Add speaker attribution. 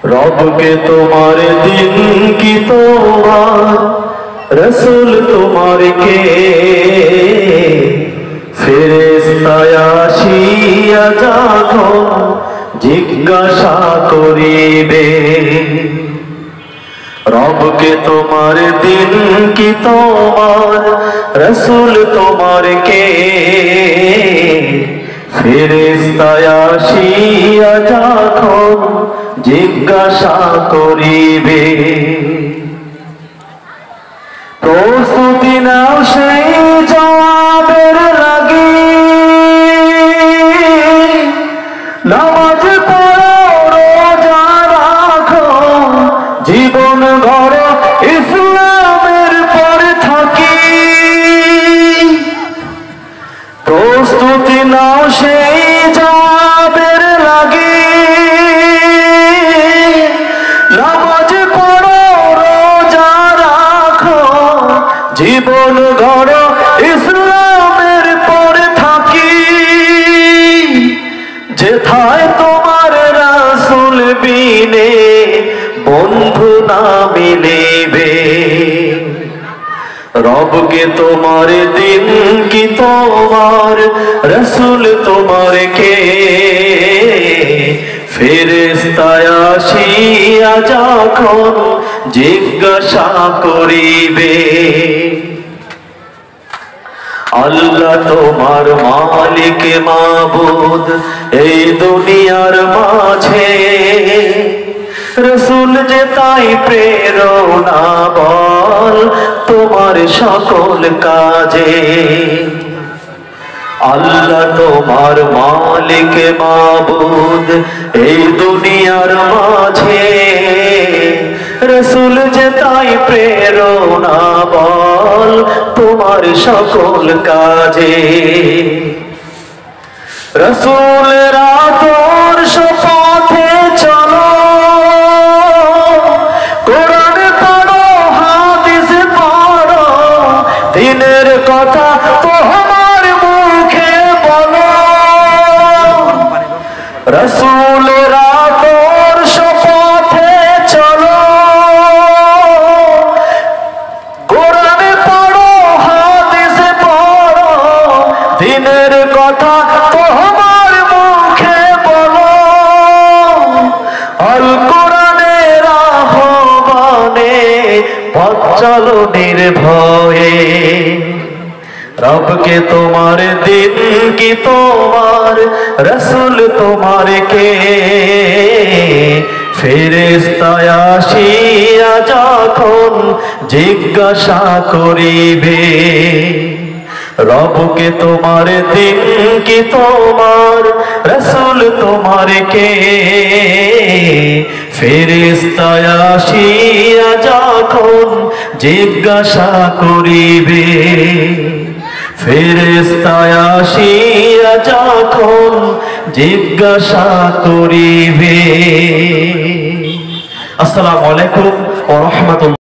Speaker 1: रब के तुम्हारे दिन की तोबार रसूल तुम्हारे के ফেরেশতায় আসিয়া যখন জিজ্ঞাসা করিবে রবকে তোমার দিন কি তোমার রসুল তোমার কে ফেরেশতায় আসিয়া যখন জিজ্ঞাসা করিবে প্রস্তুতি নাও সেই জবাবের লাগি নামাজ পড়ো রোজা রাখো জীবন গড়ো ইসলামের পরে থাকি প্রস্তুতি নাও সেই জবাবের লাগি নামাজ পড়ো রোজা রাখো জীবন গড়ো ইসলামের পরে থাকি যেথায় তোমার রাসূল বিনে বন্ধু না মিলিবে রবকে তোমার দিন কি তোমার রসূল তোমার কে ফেরেশতায় আসিয়া যখন জিজ্ঞাসা করিবে আল্লাহ তোমার মালিক মাবুদ এই দুনিয়ার মাঝে রসূল যে তাই প্রেরণা বল তোমার সকল কাজে আল্লাহ তোমার মালিক মাবুদ এই দুনিয়ার মাঝে রসূল যে তাই প্রেরণা বল তোমার সকল কাজে রসূলরা তোর শপথে চলো কোরআন পড়ো হাদিস পড়ো দিনের কথা তোমার মুখে বলো রসূলরা তোর শপথে চলো কোরআন পড়ো হাদিস পড়ো দিনের কথা তোমার মুখে বলো আল কোরআনের আহ্বানে পথ চলো নির্ভয়ে রবকে তোমার দিন কি তোমার রসূল তোমার কে ফেরেশতায় আসিয়া যখন জিজ্ঞাসা করিবে রবকে তোমার দিন কি তোমার রসূল তোমার কে ফেরেশতায় আসিয়া যখন জিজ্ঞাসা করিবে ফেরেশতায় আসিয়া যখন জিজ্ঞাসা করিবে। আসসালামু আলাইকুম ওয়া রাহমাতুল্লাহ।